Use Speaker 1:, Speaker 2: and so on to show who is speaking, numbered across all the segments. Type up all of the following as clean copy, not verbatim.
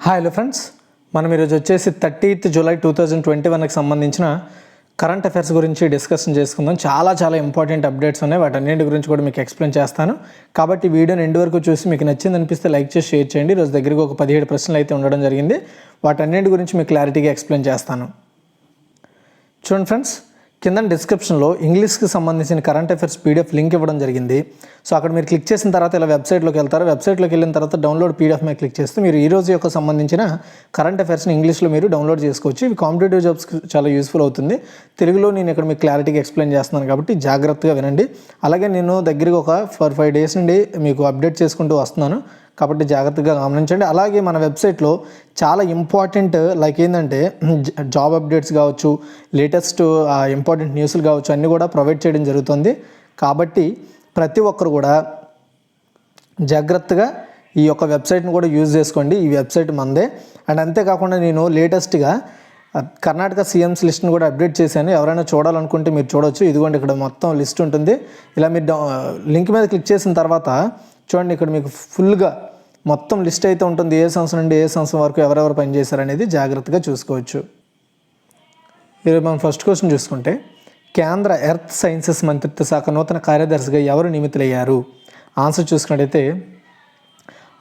Speaker 1: Hi hello friends, మనం ఈరోజు వచ్చేసి 30th జూలై 2021కి సంబంధించిన కరెంట్ అఫైర్స్ గురించి డిస్కషన్ చేసుకుందాం. చాలా ఇంపార్టెంట్ అప్డేట్స్ ఉన్నాయి. వాటన్నింటి గురించి కూడా మీకు ఎక్స్ప్లెయిన్ చేస్తాను. కాబట్టి వీడియోని ఎండ్ వరకు చూసి మీకు నచ్చింది అనిపిస్తే లైక్ చేసి షేర్ చేయండి. ఈరోజు దగ్గరికి ఒక 17 ప్రశ్నలు అయితే ఉండడం జరిగింది. వాటన్నింటి గురించి మీకు క్లారిటీగా ఎక్స్ప్లెయిన్ చేస్తాను. చూడండి ఫ్రెండ్స్, కింద డిస్క్రిప్షన్లో ఇంగ్లీష్కి సంబంధించిన కరెంట్ అఫైర్స్ పీడిఎఫ్ లింక్ ఇవ్వడం జరిగింది. సో అక్కడ మీరు క్లిక్ చేసిన తర్వాత ఇలా వెబ్సైట్లోకి వెళ్తారు. వెబ్సైట్లోకి వెళ్ళిన తర్వాత డౌన్లోడ్ పీడిఎఫ్ మీద క్లిక్ చేస్తే మీరు ఈ రోజు యొక్క సంబంధించిన కరెంట్ అఫైర్స్ని ఇంగ్లీష్లో మీరు డౌన్లోడ్ చేసుకోవచ్చు. ఇవి కాంపిటేటివ్ జాబ్స్కి చాలా యూస్ఫుల్ అవుతుంది. తెలుగులో నేను ఇక్కడ మీకు క్లారిటీగా ఎక్స్ప్లెయిన్ చేస్తున్నాను కాబట్టి జాగ్రత్తగా వినండి. అలాగే నేను దగ్గరికి ఒక 4-5 డేస్ నుండి మీకు అప్డేట్ చేసుకుంటూ వస్తున్నాను కాబట్టి జాగ్రత్తగా గమనించండి. అలాగే మన వెబ్సైట్లో చాలా ఇంపార్టెంట్ ఏంటంటే జాబ్ అప్డేట్స్ కావచ్చు, లేటెస్ట్ ఇంపార్టెంట్ న్యూస్లు కావచ్చు, అన్నీ కూడా ప్రొవైడ్ చేయడం జరుగుతుంది. కాబట్టి ప్రతి ఒక్కరు కూడా జాగ్రత్తగా ఈ యొక్క వెబ్సైట్ని కూడా యూజ్ చేసుకోండి. ఈ వెబ్సైట్ మందే. అండ్ అంతేకాకుండా నేను లేటెస్ట్గా కర్ణాటక సీఎంస్ లిస్ట్ని కూడా అప్డేట్ చేశాను. ఎవరైనా చూడాలనుకుంటే మీరు చూడవచ్చు. ఇదిగోండి, ఇక్కడ మొత్తం లిస్ట్ ఉంటుంది. ఇలా మీరు లింక్ మీద క్లిక్ చేసిన తర్వాత చూడండి, ఇక్కడ మీకు ఫుల్గా మొత్తం లిస్ట్ అయితే ఉంటుంది. ఏ సంవత్సరం నుండి ఏ సంవత్సరం వరకు ఎవరెవరు పనిచేశారనేది జాగ్రత్తగా చూసుకోవచ్చు. ఈరోజు మనం ఫస్ట్ క్వశ్చన్ చూసుకుంటే, కేంద్ర ఎర్త్ సైన్సెస్ మంత్రిత్వ శాఖ నూతన కార్యదర్శిగా ఎవరు నియమితులయ్యారు? ఆన్సర్ చూసుకున్నట్టయితే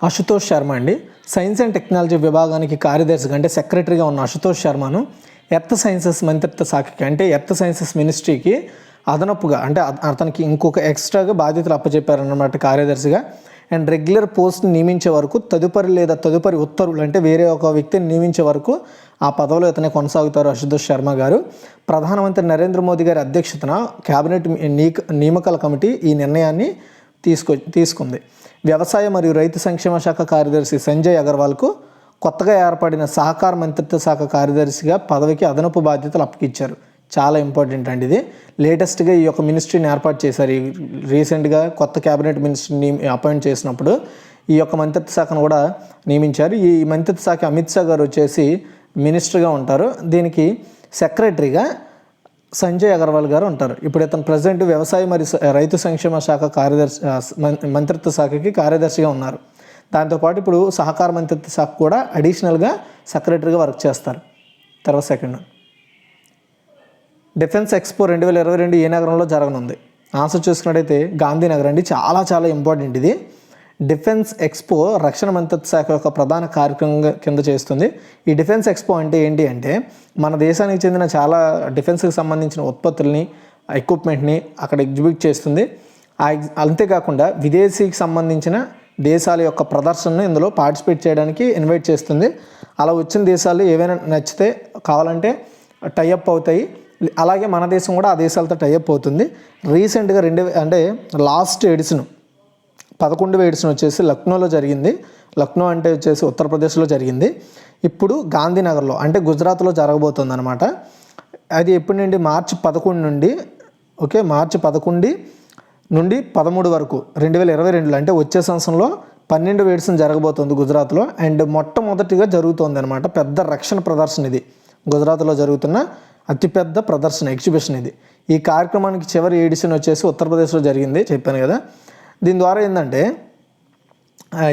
Speaker 1: అశుతోష్ శర్మ అండి. సైన్స్ అండ్ టెక్నాలజీ విభాగానికి కార్యదర్శిగా అంటే సెక్రటరీగా ఉన్న అశుతోష్ శర్మను ఎర్త్ సైన్సెస్ మంత్రిత్వ శాఖకి అంటే ఎర్త్ సైన్సెస్ మినిస్ట్రీకి అదనపుగా అంటే అతనికి ఇంకొక ఎక్స్ట్రాగా బాధ్యతలు అప్పచెప్పారన్నమాట కార్యదర్శిగా. అండ్ రెగ్యులర్ పోస్ట్ని నియమించే వరకు తదుపరి ఉత్తర్వులు అంటే వేరే ఒక వ్యక్తిని నియమించే వరకు ఆ పదవిలో ఇతనే కొనసాగుతారు అశుతోష్ శర్మ గారు. ప్రధానమంత్రి నరేంద్ర మోదీ గారి అధ్యక్షతన కేబినెట్ నియామకాల కమిటీ ఈ నిర్ణయాన్ని తీసుకుంది. వ్యవసాయ మరియు రైతు సంక్షేమ శాఖ కార్యదర్శి సంజయ్ అగర్వాల్కు కొత్తగా ఏర్పడిన సహకార మంత్రిత్వ శాఖ కార్యదర్శిగా పదవికి అదనపు బాధ్యతలు అప్పగిచ్చారు. చాలా ఇంపార్టెంట్ అండి. ఇది లేటెస్ట్గా ఈ యొక్క మినిస్ట్రీని ఏర్పాటు చేశారు. రీసెంట్గా కొత్త క్యాబినెట్ మినిస్ట్రీని అపాయింట్ చేసినప్పుడు ఈ యొక్క మంత్రిత్వ శాఖను కూడా నియమించారు. ఈ మంత్రిత్వ శాఖ అమిత్ షా గారు వచ్చేసి మినిస్టర్గా ఉంటారు. దీనికి సెక్రటరీగా సంజయ్ అగర్వాల్ గారు ఉంటారు. ఇప్పుడు ఇతను ప్రజెంట్ వ్యవసాయ మరియు రైతు సంక్షేమ శాఖ మంత్రిత్వ శాఖకి కార్యదర్శిగా ఉన్నారు. దాంతోపాటు ఇప్పుడు సహకార మంత్రిత్వ శాఖ కూడా అడిషనల్గా సెక్రటరీగా వర్క్ చేస్తారు. తర్వాత సెకండ్, డిఫెన్స్ ఎక్స్పో 2022 ఏ నగరంలో జరగనుంది? ఆన్సర్ చూసుకున్నట్టయితే గాంధీనగర్ అండి. చాలా ఇంపార్టెంట్ ఇది. డిఫెన్స్ ఎక్స్పో రక్షణ మంత్రిత్వ శాఖ యొక్క ప్రధాన కార్యక్రమం కింద చేస్తుంది. ఈ డిఫెన్స్ ఎక్స్పో అంటే ఏంటి అంటే మన దేశానికి చెందిన చాలా డిఫెన్స్కి సంబంధించిన ఉత్పత్తుల్ని, ఎక్విప్మెంట్ని అక్కడ ఎగ్జిబిట్ చేస్తుంది. అంతేకాకుండా విదేశీకి సంబంధించిన దేశాల యొక్క ప్రదర్శనను ఇందులో పార్టిసిపేట్ చేయడానికి ఇన్వైట్ చేస్తుంది. అలా వచ్చిన దేశాలు ఏవైనా నచ్చితే కావాలంటే టైఅప్ అవుతాయి. అలాగే మన దేశం కూడా ఆ దేశాలతో టైఅప్ అవుతుంది. రీసెంట్గా లాస్ట్ ఎడిషన్ 11వ ఎడిషన్ వచ్చేసి లక్నోలో జరిగింది. లక్నో అంటే వచ్చేసి ఉత్తరప్రదేశ్లో జరిగింది. ఇప్పుడు గాంధీనగర్లో అంటే గుజరాత్లో జరగబోతుంది అనమాట. అది ఎప్పటి నుండి మార్చి 11 నుండి మార్చి 11 నుండి 13 వరకు 2022 అంటే వచ్చే సంవత్సరంలో 12వ ఎడిషన్ జరగబోతుంది గుజరాత్లో. అండ్ మొట్టమొదటిగా జరుగుతుంది అనమాట. పెద్ద రక్షణ ప్రదర్శన ఇది. గుజరాత్లో జరుగుతున్న అతిపెద్ద ప్రదర్శన, ఎగ్జిబిషన్ ఇది. ఈ కార్యక్రమానికి చివరి ఎడిషన్ వచ్చేసి ఉత్తరప్రదేశ్లో జరిగింది, చెప్పాను కదా. దీని ద్వారా ఏంటంటే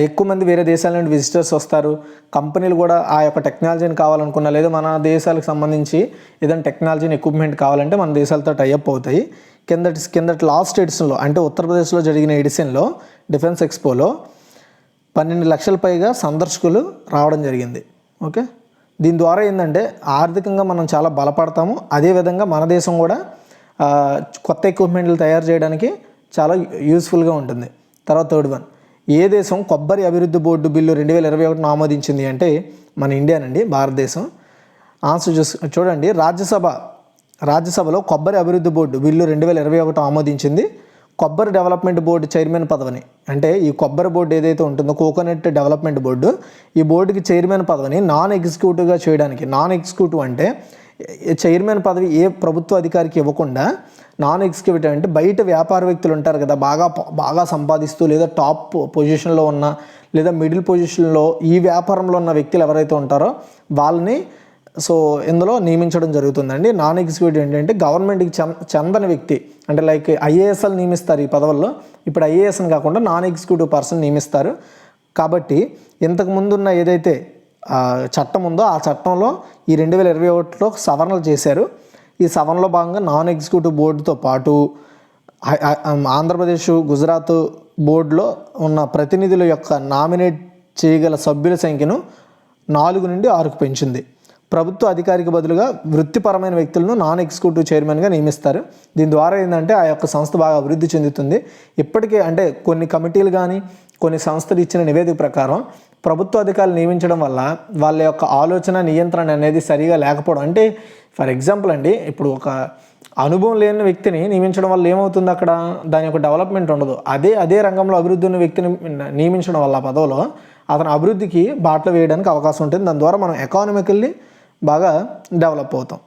Speaker 1: ఎక్కువ మంది వేరే దేశాల నుండి విజిటర్స్ వస్తారు. కంపెనీలు కూడా ఆ యొక్క టెక్నాలజీని కావాలనుకున్నా లేదా మన దేశాలకు సంబంధించి ఏదైనా టెక్నాలజీని ఎక్విప్మెంట్ కావాలంటే మన దేశాలతో టైఅప్ అవుతాయి. కిందటి లాస్ట్ ఎడిషన్లో అంటే ఉత్తరప్రదేశ్లో జరిగిన ఎడిషన్లో డిఫెన్స్ ఎక్స్పోలో 12 లక్షల పైగా సందర్శకులు రావడం జరిగింది. దీని ద్వారా ఏంటంటే ఆర్థికంగా మనం చాలా బలపడతాము. అదేవిధంగా మన దేశం కూడా కొత్త ఎక్విప్మెంట్లు తయారు చేయడానికి చాలా యూస్ఫుల్గా ఉంటుంది. తర్వాత థర్డ్ వన్, ఏ దేశం కొబ్బరి అభివృద్ధి బోర్డు బిల్లు 2021 ఆమోదించింది అంటే మన ఇండియానండి, భారతదేశం. ఆన్సర్ చూడండి, రాజ్యసభలో కొబ్బరి అభివృద్ధి బోర్డు బిల్లు 2021 ఆమోదించింది. కొబ్బరి డెవలప్మెంట్ బోర్డు చైర్మన్ పదవిని అంటే ఈ కొబ్బరి బోర్డు ఏదైతే ఉంటుందో కోకోనట్ డెవలప్మెంట్ బోర్డు, ఈ బోర్డుకి చైర్మన్ పదవిని నాన్ ఎగ్జిక్యూటివ్గా చేయడానికి, నాన్ ఎగ్జిక్యూటివ్ అంటే చైర్మన్ పదవి ఏ ప్రభుత్వ అధికారికి ఇవ్వకుండా నాన్ ఎగ్జిక్యూటివ్ అంటే బయట వ్యాపార వ్యక్తులు ఉంటారు కదా, బాగా సంపాదిస్తూ లేదా టాప్ పొజిషన్లో ఉన్న లేదా మిడిల్ పొజిషన్లో ఈ వ్యాపారంలో ఉన్న వ్యక్తులు ఎవరైతే ఉంటారో వాళ్ళని ఇందులో నియమించడం జరుగుతుందండి. నాన్ ఎగ్జిక్యూటివ్ ఏంటంటే గవర్నమెంట్కి చెందని వ్యక్తి అంటే ఐఏఎస్ఎల్ నియమిస్తారు ఈ పదవుల్లో. ఇప్పుడు ఐఏఎస్ని కాకుండా నాన్ ఎగ్జిక్యూటివ్ పర్సన్ నియమిస్తారు. కాబట్టి ఇంతకుముందున్న ఏదైతే చట్టం ఉందో ఆ చట్టంలో ఈ 2021లో సవరణలు చేశారు. ఈ సవరణలో భాగంగా నాన్ ఎగ్జిక్యూటివ్ బోర్డుతో పాటు ఆంధ్రప్రదేశ్, గుజరాత్ బోర్డులో ఉన్న ప్రతినిధుల యొక్క నామినేట్ చేయగల సభ్యుల సంఖ్యను 4 నుండి 6కు పెంచింది. ప్రభుత్వ అధికారికి బదులుగా వృత్తిపరమైన వ్యక్తులను నాన్ ఎగ్జిక్యూటివ్ చైర్మన్గా నియమిస్తారు. దీని ద్వారా ఏంటంటే ఆ యొక్క సంస్థ బాగా అభివృద్ధి చెందుతుంది. ఇప్పటికే అంటే కొన్ని కమిటీలు కానీ కొన్ని సంస్థలు ఇచ్చిన నివేదిక ప్రకారం ప్రభుత్వ అధికారులు నియమించడం వల్ల వాళ్ళ యొక్క ఆలోచన నియంత్రణ అనేది సరిగా లేకపోవడం. అంటే ఫర్ ఎగ్జాంపుల్ అండి, ఇప్పుడు ఒక అనుభవం లేని వ్యక్తిని నియమించడం వల్ల ఏమవుతుంది, అక్కడ దాని యొక్క డెవలప్మెంట్ ఉండదు. అదే రంగంలో అభివృద్ధి ఉన్న వ్యక్తిని నియమించడం వల్ల ఆ పదవిలో అతని అభివృద్ధికి బాటలు వేయడానికి అవకాశం ఉంటుంది. దాని ద్వారా మనం ఎకానమికల్లీ బాగా డెవలప్ అవుతాం.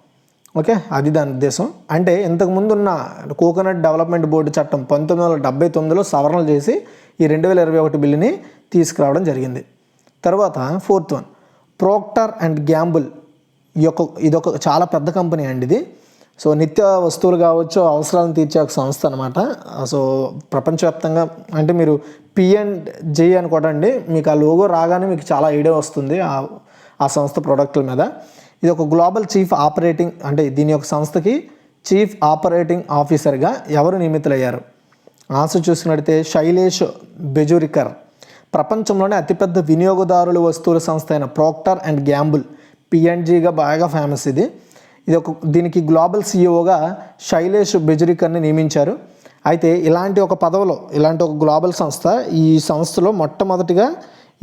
Speaker 1: ఓకే, అది దాని ఉద్దేశం. అంటే ఇంతకుముందు ఉన్న కోకోనట్ డెవలప్మెంట్ బోర్డు చట్టం 1979లో సవరణలు చేసి ఈ 2021 బిల్లుని తీసుకురావడం జరిగింది. తర్వాత 4th one, Procter and Gamble. ఇదొక చాలా పెద్ద కంపెనీ అండి ఇది. సో నిత్య వస్తువులు కావచ్చు, అవసరాలను తీర్చే ఒక సంస్థ అనమాట. సో ప్రపంచవ్యాప్తంగా అంటే మీరు P&G అనుకోండి, మీకు ఆ లోగో రాగానే మీకు చాలా ఐడియా వస్తుంది ఆ సంస్థ ప్రోడక్ట్ల మీద. ఇది ఒక గ్లోబల్ చీఫ్ ఆపరేటింగ్, అంటే దీని యొక్క సంస్థకి చీఫ్ ఆపరేటింగ్ ఆఫీసర్గా ఎవరు నియమితులయ్యారు? ఆన్సర్ చూసినట్టయితే శైలేష్ బెజురికర్. ప్రపంచంలోనే అతిపెద్ద వినియోగదారుల వస్తువుల సంస్థ అయిన ప్రోక్టర్ అండ్ గ్యాంబుల్ P&Gగా బాగా ఫేమస్ ఇది. దీనికి గ్లోబల్ CEOగా శైలేష్ బెజురికర్ని నియమించారు. అయితే ఇలాంటి ఒక పదవిలో, ఇలాంటి ఒక గ్లోబల్ సంస్థ, ఈ సంస్థలో మొట్టమొదటిగా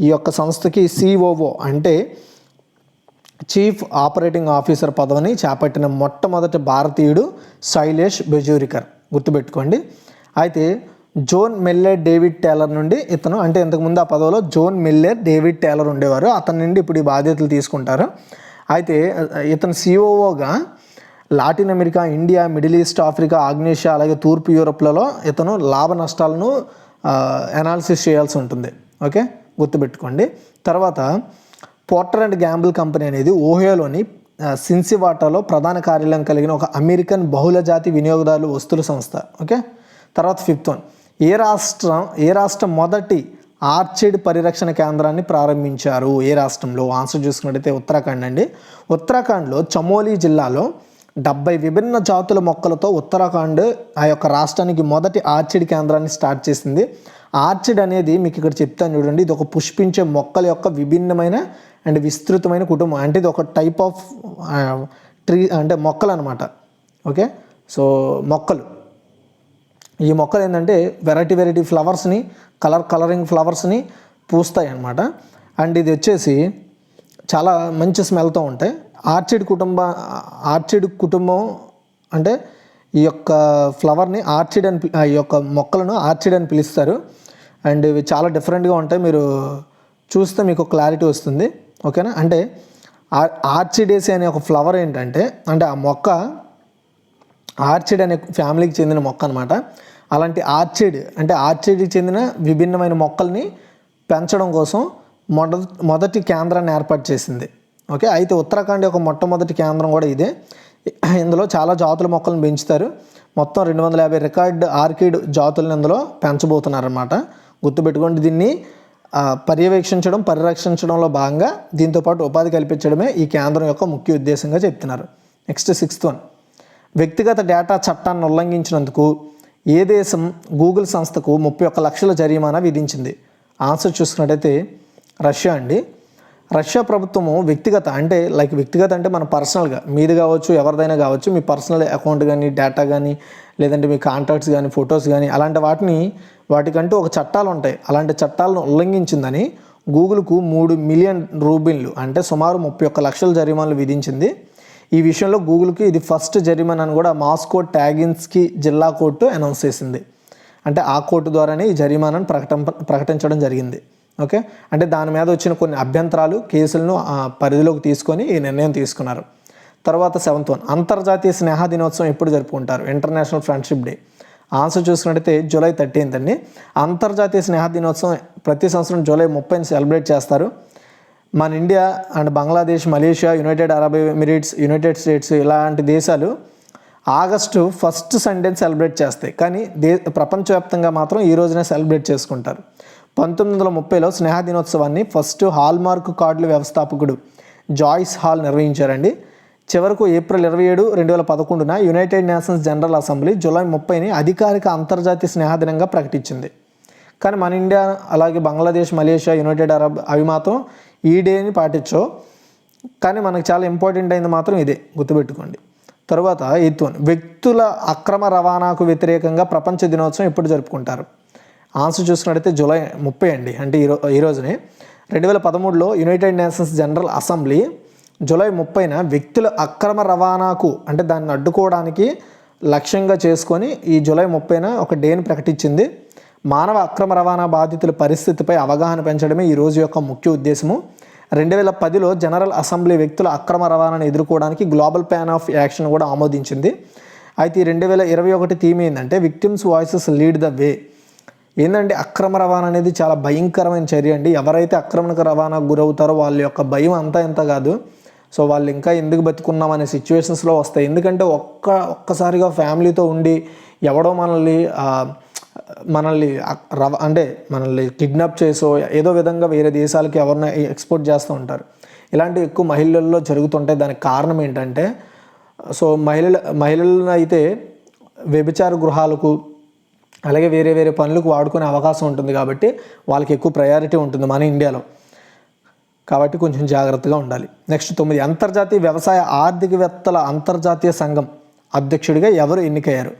Speaker 1: ఈ యొక్క సంస్థకి COO అంటే చీఫ్ ఆపరేటింగ్ ఆఫీసర్ పదవిని చేపట్టిన మొట్టమొదటి భారతీయుడు శైలేష్ బెజురికర్, గుర్తుపెట్టుకోండి. అయితే జోన్ మెల్లెర్ డేవిడ్ టేలర్ నుండి ఇతను, అంటే ఇంతకుముందు ఆ పదవిలో జోన్ మెల్లెర్ డేవిడ్ టేలర్ ఉండేవారు, అతని నుండి ఇప్పుడు ఈ బాధ్యతలు తీసుకుంటారు. అయితే ఇతను COOగా Latin America, India, Middle East, Africa, ఆగ్నేషియా, అలాగే తూర్పు యూరోప్లలో ఇతను లాభ నష్టాలను అనాలిసిస్ చేయాల్సి ఉంటుంది. ఓకే, గుర్తుపెట్టుకోండి. తర్వాత పోర్టర్ అండ్ గ్యాంబుల్ కంపెనీ అనేది ఓహియోలోని సిన్సివాటాలో ప్రధాన కార్యాలయం కలిగిన ఒక అమెరికన్ బహుళజాతి వినియోగదారుల వస్తువుల సంస్థ. ఓకే, తర్వాత 5th వన్, ఏ రాష్ట్రం మొదటి ఆర్చిడ్ పరిరక్షణ కేంద్రాన్ని ప్రారంభించారు? ఏ రాష్ట్రంలో? ఆన్సర్ చూసుకున్నట్టయితే ఉత్తరాఖండ్ అండి. ఉత్తరాఖండ్లో చమోలీ జిల్లాలో 70 విభిన్న జాతుల మొక్కలతో ఉత్తరాఖండ్ ఆ యొక్క రాష్ట్రానికి మొదటి ఆర్చిడ్ కేంద్రాన్ని స్టార్ట్ చేసింది. ఆర్చిడ్ అనేది మీకు ఇక్కడ చెప్తాను చూడండి, ఇది ఒక పుష్పించే మొక్కల యొక్క విభిన్నమైన అండ్ విస్తృతమైన కుటుంబం. అంటే ఇది ఒక టైప్ ఆఫ్ ట్రీ, అంటే మొక్కలు అనమాట. ఓకే, సో మొక్కలు, ఈ మొక్కలు ఏంటంటే వెరైటీ ఫ్లవర్స్ని, కలరింగ్ ఫ్లవర్స్ని పూస్తాయి అన్నమాట. అండ్ ఇది వచ్చేసి చాలా మంచి స్మెల్తో ఉంటాయి. ఆర్చిడ్ కుటుంబం అంటే ఈ యొక్క ఫ్లవర్ని ఆర్చిడ్ అని, ఈ యొక్క మొక్కలను ఆర్చిడ్ అని పిలుస్తారు. అండ్ ఇవి చాలా డిఫరెంట్గా ఉంటాయి, మీరు చూస్తే మీకు క్లారిటీ వస్తుంది. ఓకేనా, అంటే ఆర్చిడేసి అనే ఒక ఫ్లవర్ ఏంటంటే, అంటే ఆ మొక్క ఆర్చిడ్ అనే ఫ్యామిలీకి చెందిన మొక్క అనమాట. అలాంటి ఆర్చిడ్కి చెందిన విభిన్నమైన మొక్కల్ని పెంచడం కోసం మొదటి కేంద్రాన్ని ఏర్పాటు చేసింది. ఓకే, అయితే ఉత్తరాఖండ్ యొక్క మొట్టమొదటి కేంద్రం కూడా ఇదే. ఇందులో చాలా జాతుల మొక్కలను పెంచుతారు. మొత్తం 250 రికార్డ్ ఆర్కిడ్ జాతులను ఇందులో పెంచబోతున్నారన్నమాట. గుర్తుపెట్టుకోండి, దీన్ని పర్యవేక్షించడం, పరిరక్షించడంలో భాగంగా దీంతోపాటు ఉపాధి కల్పించడమే ఈ కేంద్రం యొక్క ముఖ్య ఉద్దేశంగా చెప్తున్నారు. నెక్స్ట్ 6th వన్, వ్యక్తిగత డేటా చట్టాన్ని ఉల్లంఘించినందుకు ఏ దేశం గూగుల్ సంస్థకు 31 లక్షల జరిమానా విధించింది? ఆన్సర్ చూసుకున్నట్టయితే రష్యా అండి. రష్యా ప్రభుత్వము వ్యక్తిగత అంటే మన పర్సనల్గా, మీది కావచ్చు, ఎవరిదైనా కావచ్చు, మీ పర్సనల్ అకౌంట్ కానీ, డేటా కానీ, లేదంటే మీ కాంటాక్ట్స్ కానీ, ఫొటోస్ కానీ, అలాంటి వాటికంటూ ఒక చట్టాలు ఉంటాయి. అలాంటి చట్టాలను ఉల్లంఘించిందని గూగుల్కు 3 మిలియన్ రూబిన్లు అంటే సుమారు 31 లక్షల జరిమానాలు విధించింది. ఈ విషయంలో గూగుల్కి ఇది ఫస్ట్ జరిమానా అని కూడా మాస్కో ట్యాగిన్స్కీ జిల్లా కోర్టు అనౌన్స్ చేసింది. అంటే ఆ కోర్టు ద్వారానే ఈ జరిమానాను ప్రకటించడం జరిగింది. ఓకే, అంటే దాని మీద వచ్చిన కొన్ని అభ్యంతరాలు, కేసులను పరిధిలోకి తీసుకొని ఈ నిర్ణయం తీసుకున్నారు. తర్వాత 7th వన్, అంతర్జాతీయ స్నేహ దినోత్సవం ఎప్పుడు జరుపుకుంటారు? International friendship day. ఆన్సర్ చూసుకున్నట్టయితే జూలై 13th అండి. అంతర్జాతీయ స్నేహ దినోత్సవం ప్రతి సంవత్సరం జూలై 30ని సెలబ్రేట్ చేస్తారు. మన India and Bangladesh, Malaysia, United Arab Emirates, United states ఇలాంటి దేశాలు ఆగస్టు 1st సండేని సెలబ్రేట్ చేస్తాయి. కానీ ప్రపంచవ్యాప్తంగా మాత్రం ఈ రోజునే సెలబ్రేట్ చేసుకుంటారు. 1930లో స్నేహ దినోత్సవాన్ని ఫస్ట్ హాల్మార్క్ కార్డుల వ్యవస్థాపకుడు జాయిస్ హాల్ నిర్వహించారండి. చివరకు ఏప్రిల్ 27, 2011న United Nations General Assembly July 30ని అధికారిక అంతర్జాతీయ స్నేహ దినంగా ప్రకటించింది. కానీ మన ఇండియా అలాగే బంగ్లాదేశ్, మలేషియా, యునైటెడ్ అరబ్ అవి మాత్రం ఈ డేని పాటించో. కానీ మనకు చాలా ఇంపార్టెంట్ అయింది మాత్రం ఇదే, గుర్తుపెట్టుకోండి. తర్వాత వ్యక్తుల అక్రమ రవాణాకు వ్యతిరేకంగా ప్రపంచ దినోత్సవం ఎప్పుడు జరుపుకుంటారు? ఆన్సర్ చూసుకున్నట్టయితే జూలై 30 అండి, అంటే ఈ రోజునే. 2013లో United Nations General Assembly July 30న వ్యక్తుల అక్రమ రవాణాకు అంటే దాన్ని అడ్డుకోవడానికి లక్ష్యంగా చేసుకొని ఈ జూలై 30న ఒక డేని ప్రకటించింది. మానవ అక్రమ రవాణా బాధితుల పరిస్థితిపై అవగాహన పెంచడమే ఈ రోజు యొక్క ముఖ్య ఉద్దేశము. 2010లో జనరల్ అసెంబ్లీ వ్యక్తుల అక్రమ రవాణాను ఎదుర్కోవడానికి గ్లోబల్ ప్లాన్ ఆఫ్ యాక్షన్ కూడా ఆమోదించింది. అయితే 2021 థీమ్ ఏంటంటే victims voices lead the way. ఏంటంటే అక్రమ రవాణా అనేది చాలా భయంకరమైన చర్య అండి. ఎవరైతే అక్రమ రవాణాకు గురవుతారో వాళ్ళ యొక్క భయం అంతా ఇంత కాదు. సో వాళ్ళు ఇంకా ఎందుకు బతుకున్నాం అనే సిచ్యువేషన్స్లో వస్తాయి. ఎందుకంటే ఒక్కసారిగా ఫ్యామిలీతో ఉండి ఎవడో మనల్ని కిడ్నాప్ చేసో ఏదో విధంగా వేరే దేశాలకి ఎవరిని ఎక్స్పోర్ట్ చేస్తూ ఉంటారు. ఇలాంటివి ఎక్కువ మహిళల్లో జరుగుతుంటాయి. దానికి కారణం ఏంటంటే సో మహిళలను అయితే వ్యభిచార గృహాలకు అలాగే వేరే వేరే పనులకు వాడుకునే అవకాశం ఉంటుంది. కాబట్టి వాళ్ళకి ఎక్కువ ప్రయారిటీ ఉంటుంది మన ఇండియాలో. కాబట్టి కొంచెం జాగ్రత్తగా ఉండాలి. నెక్స్ట్ 9 అంతర్జాతీయ వ్యవసాయ ఆర్థికవేత్తల అంతర్జాతీయ సంఘం అధ్యక్షుడిగా ఎవరు ఎన్నికయ్యారు?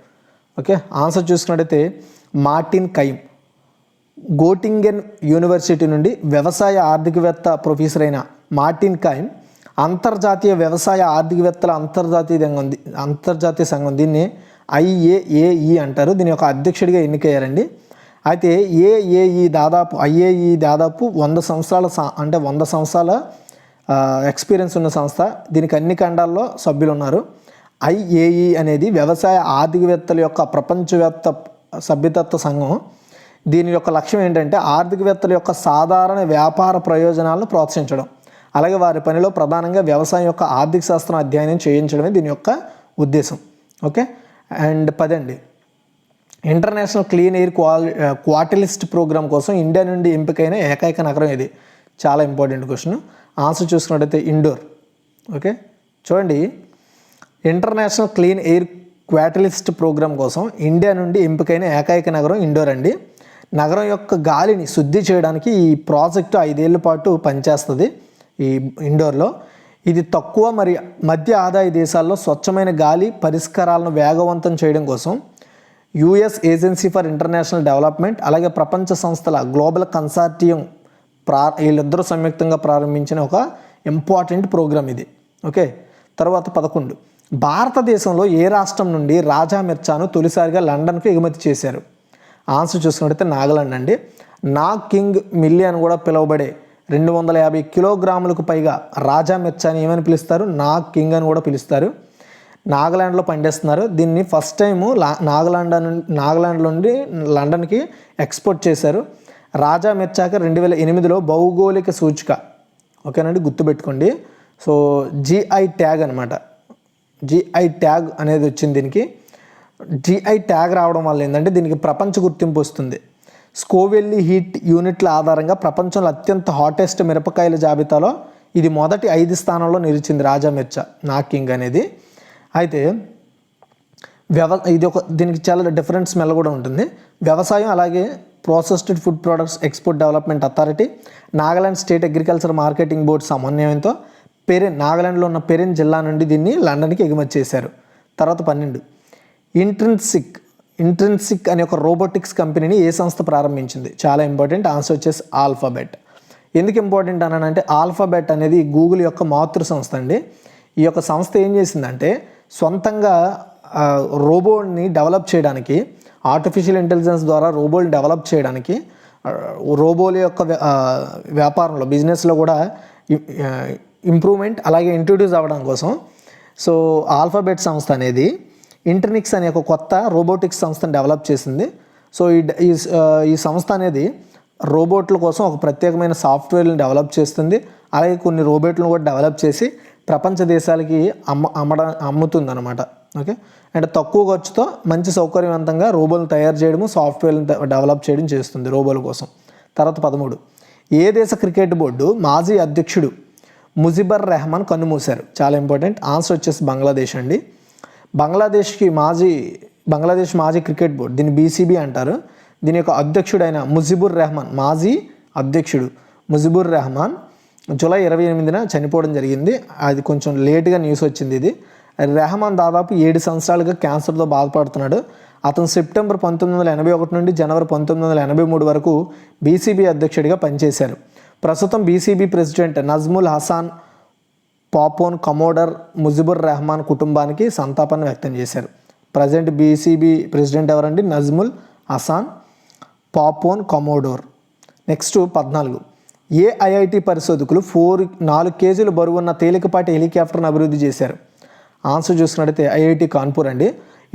Speaker 1: ఓకే, ఆన్సర్ చూసుకున్నట్టయితే మార్టిన్ కైమ్. గోటింగెన్ యూనివర్సిటీ నుండి వ్యవసాయ ఆర్థికవేత్త ప్రొఫెసర్ అయిన మార్టిన్ కైమ్ అంతర్జాతీయ వ్యవసాయ ఆర్థికవేత్తల అంతర్జాతీయ సంఘం, దీన్ని IAEA అంటారు, దీని యొక్క అధ్యక్షుడిగా ఎన్నికయ్యారండి. అయితే ఐఏఈ దాదాపు 100 సంవత్సరాల ఎక్స్పీరియన్స్ ఉన్న సంస్థ. దీనికి అన్ని ఖండాల్లో సభ్యులు ఉన్నారు. IAEA అనేది వ్యవసాయ ఆర్థికవేత్తల యొక్క ప్రపంచవ్యాప్త సభ్యతత్వ సంఘం. దీని యొక్క లక్ష్యం ఏంటంటే ఆర్థికవేత్తల యొక్క సాధారణ వ్యాపార ప్రయోజనాలను ప్రోత్సహించడం, అలాగే వారి పనిలో ప్రధానంగా వ్యవసాయం యొక్క ఆర్థిక శాస్త్రం అధ్యయనం చేయించడమే దీని యొక్క ఉద్దేశం. Okay, and 10 international clean air catalyst programme కోసం ఇండియా నుండి ఎంపికైన ఏకైక నగరం ఇది. చాలా ఇంపార్టెంట్ క్వశ్చన్. ఆన్సర్ చూసుకున్నట్టయితే ఇండోర్. ఓకే, చూడండి, international clean air catalyst programme కోసం ఇండియా నుండి ఎంపికైన ఏకైక నగరం ఇండోర్ అండి. నగరం యొక్క గాలిని శుద్ధి చేయడానికి ఈ ప్రాజెక్టు 5 ఏళ్ల పాటు పనిచేస్తుంది ఈ ఇండోర్లో. ఇది తక్కువ మరియు మధ్య ఆదాయ దేశాల్లో స్వచ్ఛమైన గాలి పరిష్కారాలను వేగవంతం చేయడం కోసం US agency for international development అలాగే ప్రపంచ సంస్థల గ్లోబల్ కన్సార్టియం వీళ్ళిద్దరూ సంయుక్తంగా ప్రారంభించిన ఒక ఇంపార్టెంట్ ప్రోగ్రామ్ ఇది. ఓకే, తర్వాత 11 భారతదేశంలో ఏ రాష్ట్రం నుండి రాజా మిర్చాను తొలిసారిగా లండన్కు ఎగుమతి చేశారు? ఆన్సర్ చూసుకున్నట్టయితే నాగాలాండ్ అండి. నాగ్ కింగ్ మిల్లీ అని కూడా పిలువబడే 250 కిలోగ్రాములకు పైగా రాజా మిర్చాని ఏమని పిలుస్తారు? నాగ్ కింగ్ అని కూడా పిలుస్తారు. నాగాలాండ్లో పండిస్తున్నారు. దీన్ని ఫస్ట్ టైము నాగాలాండ్ నుండి లండన్కి ఎక్స్పోర్ట్ చేశారు. రాజా మిర్చాక 2008లో భౌగోళిక సూచిక, ఓకేనండి, గుర్తుపెట్టుకోండి. సో GI ట్యాగ్ అనమాట, GI ట్యాగ్ అనేది వచ్చింది. దీనికి GI ట్యాగ్ రావడం వల్ల ఏంటంటే దీనికి ప్రపంచ గుర్తింపు వస్తుంది. స్కోవెల్లీ హీట్ యూనిట్ల ఆధారంగా ప్రపంచంలో అత్యంత హాటెస్ట్ మిరపకాయల జాబితాలో ఇది మొదటి 5 స్థానంలో నిలిచింది రాజా మిర్చా నాగ్ కింగ్ అనేది. అయితే దీనికి చాలా డిఫరెంట్ స్మెల్ కూడా ఉంటుంది. వ్యవసాయం అలాగే processed food products export development authority, Nagaland state agriculture marketing board సమన్వయంతో నాగాలాండ్లో ఉన్న పెరిన్ జిల్లా నుండి దీన్ని లండన్కి ఎగుమతి చేశారు. తర్వాత 12 ఇంట్రిన్సిక్ అనే ఒక రోబోటిక్స్ కంపెనీని ఏ సంస్థ ప్రారంభించింది? చాలా ఇంపార్టెంట్. ఆన్సర్ వచ్చేసి ఆల్ఫాబెట్. ఎందుకు ఇంపార్టెంట్ అనంటే ఆల్ఫాబెట్ అనేది గూగుల్ యొక్క మాతృ సంస్థ అండి. ఈ యొక్క సంస్థ ఏం చేసిందంటే సొంతంగా రోబోని డెవలప్ చేయడానికి, ఆర్టిఫిషియల్ ఇంటెలిజెన్స్ ద్వారా రోబోని డెవలప్ చేయడానికి, రోబోల యొక్క వ్యాపారంలో బిజినెస్లో కూడా ఇంప్రూవ్మెంట్ అలాగే ఇంట్రొడ్యూస్ అవ్వడం కోసం సో ఆల్ఫాబెట్ సంస్థ అనేది ఇంటర్నిక్స్ అనే ఒక కొత్త రోబోటిక్స్ సంస్థను డెవలప్ చేసింది. సో ఈ సంస్థ అనేది రోబోట్ల కోసం ఒక ప్రత్యేకమైన సాఫ్ట్వేర్ని డెవలప్ చేస్తుంది. అలాగే కొన్ని రోబోట్లను కూడా డెవలప్ చేసి ప్రపంచ దేశాలకి అమ్ముతుంది అనమాట. ఓకే, అంటే తక్కువ ఖర్చుతో మంచి సౌకర్యవంతంగా రోబోలు తయారు చేయడము, సాఫ్ట్వేర్ని డెవలప్ చేయడం చేస్తుంది రోబోల కోసం. తర్వాత 13, ఏ దేశ క్రికెట్ బోర్డు మాజీ అధ్యక్షుడు ముజిబుర్ రెహమాన్ కన్నుమూశారు? చాలా ఇంపార్టెంట్. ఆన్సర్ వచ్చేసి బంగ్లాదేశ్ అండి. బంగ్లాదేశ్ మాజీ క్రికెట్ బోర్డు, దీన్ని బీసీబీ అంటారు. దీని యొక్క అధ్యక్షుడైన ముజిబుర్ రెహమాన్, మాజీ అధ్యక్షుడు ముజిబుర్ రెహమాన్ జూలై 28న చనిపోవడం జరిగింది. అది కొంచెం లేట్గా న్యూస్ వచ్చింది. ఇది రెహమాన్ దాదాపు 7 సంవత్సరాలుగా క్యాన్సర్తో బాధపడుతున్నాడు. అతను సెప్టెంబర్ 1981 నుండి జనవరి 1983 వరకు బీసీబీ అధ్యక్షుడిగా పనిచేశారు. ప్రస్తుతం BCB president Najmul Hasan Papon commodore Mujibur Rahman కుటుంబానికి సంతాపాన్ని వ్యక్తం చేశారు. ప్రజెంట్ బీసీబీ ప్రెసిడెంట్ ఎవరండి? నజ్ముల్ హసాన్ పాపోన్ కమోడోర్. నెక్స్ట్ 14, ఏ ఐఐటి పరిశోధకులు 4 కేజీల బరువున్న తేలికపాటి హెలికాప్టర్ను అభివృద్ధి చేశారు? ఆన్సర్ చూసుకున్నట్టయితే ఐఐటి కాన్పూర్ అండి.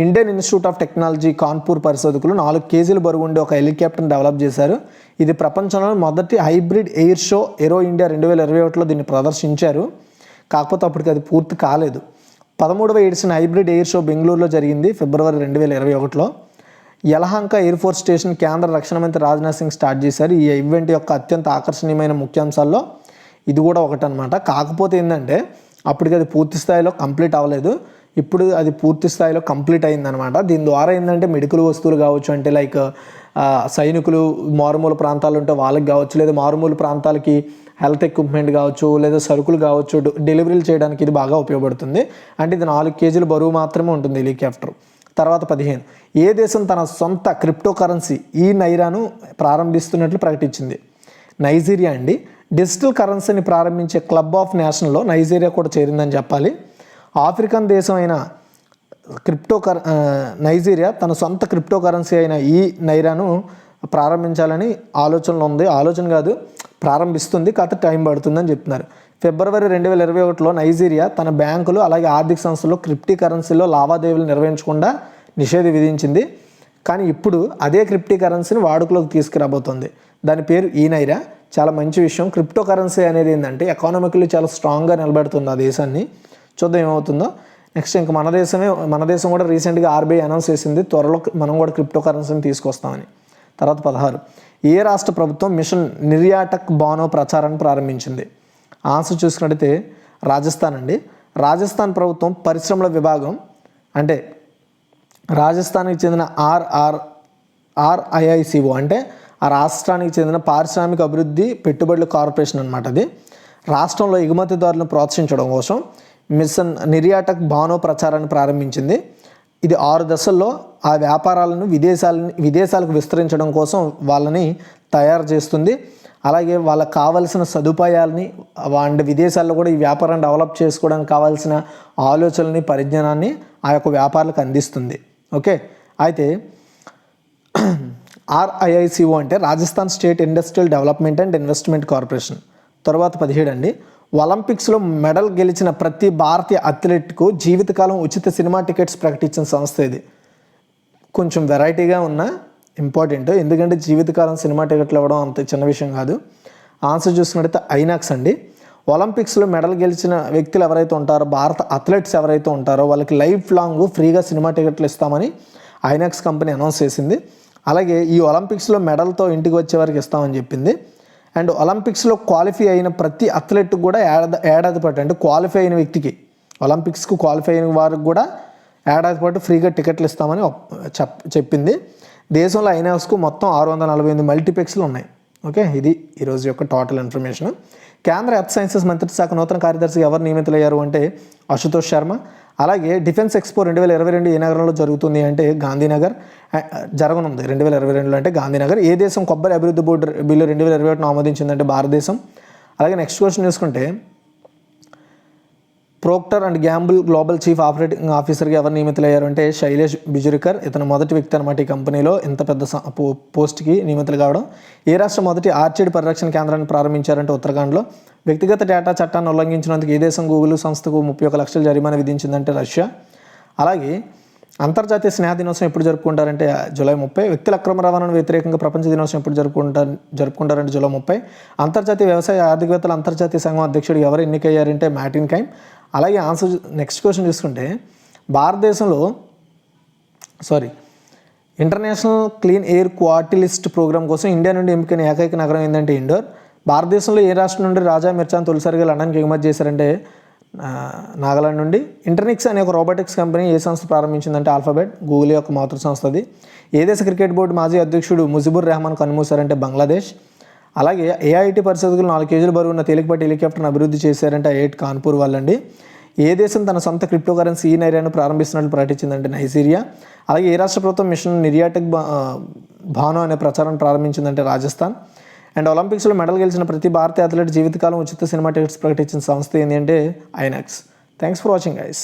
Speaker 1: Indian institute of technology Kanpur పరిశోధకులు 4 కేజీల బరువు ఉండే ఒక హెలికాప్టర్ని డెవలప్ చేశారు. ఇది ప్రపంచంలో మొదటి హైబ్రిడ్ ఎయిర్ షో ఏరో ఇండియా 2021లో దీన్ని ప్రదర్శించారు. కాకపోతే అప్పటికి అది పూర్తి కాలేదు. 13వ ఎడిషన్ హైబ్రిడ్ ఎయిర్ షో బెంగళూరులో జరిగింది ఫిబ్రవరి 2021లో. యలహంక ఎయిర్ ఫోర్స్ స్టేషన్ కేంద్ర రక్షణ మంత్రి రాజ్నాథ్ సింగ్ స్టార్ట్ చేశారు. ఈ ఈవెంట్ యొక్క అత్యంత ఆకర్షణీయమైన ముఖ్యాంశాల్లో ఇది కూడా ఒకటనమాట. కాకపోతే ఏంటంటే అప్పటికి అది పూర్తి స్థాయిలో కంప్లీట్ అవ్వలేదు. ఇప్పుడు అది పూర్తి స్థాయిలో కంప్లీట్ అయిందనమాట. దీని ద్వారా ఏంటంటే మెడికల్ వస్తువులు కావచ్చు, అంటే లైక్ సైనికులు మారుమూల ప్రాంతాలు ఉంటే వాళ్ళకి కావచ్చు, లేదా మారుమూల ప్రాంతాలకి హెల్త్ ఎక్విప్మెంట్ కావచ్చు, లేదా సరుకులు కావచ్చు, డెలివరీలు చేయడానికి ఇది బాగా ఉపయోగపడుతుంది. అంటే ఇది 4 కేజీల బరువు మాత్రమే ఉంటుంది హెలికాప్టర్. తర్వాత 15, ఏ దేశం తన సొంత క్రిప్టో కరెన్సీ ఈ నైరాను ప్రారంభిస్తున్నట్లు ప్రకటించింది? నైజీరియా అండి. డిజిటల్ కరెన్సీని ప్రారంభించే క్లబ్ ఆఫ్ నేషన్లో నైజీరియా కూడా చేరిందని చెప్పాలి. ఆఫ్రికన్ దేశం అయిన నైజీరియా తన సొంత క్రిప్టో కరెన్సీ అయిన ఈ నైరాను ప్రారంభించాలని ఆలోచనలో ఉంది. ఆలోచన కాదు, ప్రారంభిస్తుంది. కాకపోతే టైం పడుతుందని చెప్తున్నారు. ఫిబ్రవరి 2021లో నైజీరియా తన బ్యాంకులు అలాగే ఆర్థిక సంస్థల్లో క్రిప్టో కరెన్సీలో లావాదేవీలు నిర్వహించకుండా నిషేధం విధించింది. కానీ ఇప్పుడు అదే క్రిప్టో కరెన్సీని వాడుకలోకి తీసుకురాబోతోంది. దాని పేరు ఈ నైరా. చాలా మంచి విషయం. క్రిప్టో కరెన్సీ అనేది ఏంటంటే ఎకానమికల్లీ చాలా స్ట్రాంగ్గా నిలబెడుతుంది ఆ దేశాన్ని. చూద్దాం ఏమవుతుందో. నెక్స్ట్ ఇంకా మన దేశం కూడా రీసెంట్గా ఆర్బీఐ అనౌన్స్ చేసింది త్వరలో మనం కూడా క్రిప్టో కరెన్సీని తీసుకొస్తామని. తర్వాత 16, ఏ రాష్ట్ర ప్రభుత్వం మిషన్ నిర్యాటక్ బానో ప్రచారాన్ని ప్రారంభించింది? ఆన్సర్ చూసుకున్నట్టయితే రాజస్థాన్ అండి. రాజస్థాన్ ప్రభుత్వం పరిశ్రమల విభాగం, అంటే రాజస్థాన్కి చెందిన RIICO అంటే ఆ రాష్ట్రానికి చెందిన పారిశ్రామిక అభివృద్ధి పెట్టుబడుల కార్పొరేషన్ అనమాట. అది రాష్ట్రంలో ఎగుమతిదారులను ప్రోత్సహించడం కోసం మిషన్ నిర్యాటక్ బానో ప్రచారాన్ని ప్రారంభించింది. ఇది 6 దశల్లో ఆ వ్యాపారాలను విదేశాలకు విస్తరించడం కోసం వాళ్ళని తయారు చేస్తుంది. అలాగే వాళ్ళకి కావాల్సిన సదుపాయాలని అండ్ విదేశాల్లో కూడా ఈ వ్యాపారాన్ని డెవలప్ చేసుకోవడానికి కావాల్సిన ఆలోచనని పరిజ్ఞానాన్ని ఆ యొక్క వ్యాపారులకు అందిస్తుంది. ఓకే, అయితే RIICO అంటే Rajasthan state industrial development and investment corporation. తర్వాత 17 అండి, ఒలింపిక్స్లో మెడల్ గెలిచిన ప్రతి భారతీయ అథ్లెట్కు జీవితకాలం ఉచిత సినిమా టికెట్స్ ప్రకటించిన సంస్థ ఇది. కొంచెం వెరైటీగా ఉన్న ఇంపార్టెంట్, ఎందుకంటే జీవితకాలం సినిమా టికెట్లు ఇవ్వడం అంత చిన్న విషయం కాదు. ఆన్సర్ చూసుకున్నట్టయితే ఐనాక్స్ అండి. ఒలింపిక్స్లో మెడల్ గెలిచిన వ్యక్తులు ఎవరైతే ఉంటారో, భారత అథ్లెట్స్ ఎవరైతే ఉంటారో వాళ్ళకి లైఫ్ లాంగ్ ఫ్రీగా సినిమా టికెట్లు ఇస్తామని ఐనాక్స్ కంపెనీ అనౌన్స్ చేసింది. అలాగే ఈ ఒలింపిక్స్లో మెడల్తో ఇంటికి వచ్చే వారికి ఇస్తామని చెప్పింది. అండ్ ఒలింపిక్స్లో క్వాలిఫై అయిన ప్రతి అథ్లెట్ కూడా ఏడాది పాటు, అంటే క్వాలిఫై అయిన వ్యక్తికి, ఒలింపిక్స్కు క్వాలిఫై అయిన వారికి కూడా ఏడాది పాటు ఫ్రీగా టికెట్లు ఇస్తామని చెప్పింది. దేశంలో ఐనాక్స్కు మొత్తం 648 మల్టీప్లెక్స్లు ఉన్నాయి. ఓకే, ఇది ఈరోజు యొక్క టోటల్ ఇన్ఫర్మేషన్. కేంద్ర ఎర్త్ సైన్సెస్ మంత్రిత్వ శాఖ నూతన కార్యదర్శిగా ఎవరు నియమితులయ్యారు అంటే అశుతోష్ శర్మ. అలాగే డిఫెన్స్ ఎక్స్పో 2022 ఏ నగరంలో జరుగుతుంది అంటే గాంధీనగర్ జరగనుంది. 2022లో అంటే గాంధీనగర్. ఏ దేశం కొబ్బరి అభివృద్ధి బోర్డు బిల్లు 2021 ఆమోదించిందంటే భారతదేశం. అలాగే నెక్స్ట్ క్వశ్చన్ చూసుకుంటే Procter and Gamble global chief operating ఆఫీసర్గా ఎవరు నియమితులయ్యారు అంటే శైలేష్ బిజురికర్. ఇతను మొదటి వ్యక్తి అనమాట ఈ కంపెనీలో ఇంత పెద్ద పోస్ట్కి నియమితులు కావడం. ఏ రాష్ట్రం మొదటి ఆర్చిడ్ పరిరక్షణ కేంద్రాన్ని ప్రారంభించారంటే ఉత్తరాఖండ్లో. వ్యక్తిగత డేటా చట్టాన్ని ఉల్లంఘించినందుకు ఏ దేశం గూగుల్ సంస్థకు 31 లక్షల జరిమానా విధించిందంటే రష్యా. అలాగే అంతర్జాతీయ స్నేహ దినోత్సవం ఎప్పుడు జరుపుకుంటారంటే జూలై 30. వ్యక్తుల అక్రమ రవాణాను వ్యతిరేకంగా ప్రపంచ దినోత్సవం ఎప్పుడు జరుపుకుంటారంటే జూలై 30. అంతర్జాతీయ వ్యవసాయ ఆర్థికవేత్తల అంతర్జాతీయ సంఘం అధ్యక్షుడు ఎవరు ఎన్నికయ్యారంటే మార్టిన్ కైమ్. అలాగే ఆన్సర్ నెక్స్ట్ క్వశ్చన్ చూసుకుంటే international clean air quality list program కోసం ఇండియా నుండి ఎంపికైన ఏకైక నగరం ఏంటంటే ఇండోర్. భారతదేశంలో ఏ రాష్ట్రం నుండి రాజా మిర్చాను తొలిసారిగా లండన్కి ఎగుమతి చేశారంటే నాగాలాండ్ నుండి. ఇంటర్నిక్స్ అనే ఒక రోబోటిక్స్ కంపెనీ ఏ సంస్థ ప్రారంభించిందంటే ఆల్ఫాబెట్, గూగుల్ యొక్క మాతృ సంస్థ అది. ఏ దేశ క్రికెట్ బోర్డు మాజీ అధ్యక్షుడు ముజిబుర్ రెహమాన్ కన్మూశారంటే బంగ్లాదేశ్. అలాగే ఏఐటి పరిశోధకులు 4 కేజీల బరువు ఉన్న తేలికపాటి హెలికాప్టర్ను అభివృద్ధి చేశారంటే ఐఐటి కాన్పూర్ వాళ్ళండి. ఏ దేశం తన సొంత క్రిప్టో కరెన్సీ ఈ నైరాను ప్రారంభిస్తున్నట్లు ప్రకటించిందంటే నైజీరియా. అలాగే ఏ రాష్ట్ర ప్రభుత్వం మిషన్ నిర్యాటక్ భాను అనే ప్రచారం ప్రారంభించిందంటే రాజస్థాన్. అండ్ ఒలింపిక్స్లో మెడల్ గెలిచిన ప్రతి భారతీయ అథ్లెట్ జీవితకాలం ఉచిత సినిమా టికెట్స్ ప్రకటించిన సంస్థ ఏంటంటే INOX. Thanks for watching guys.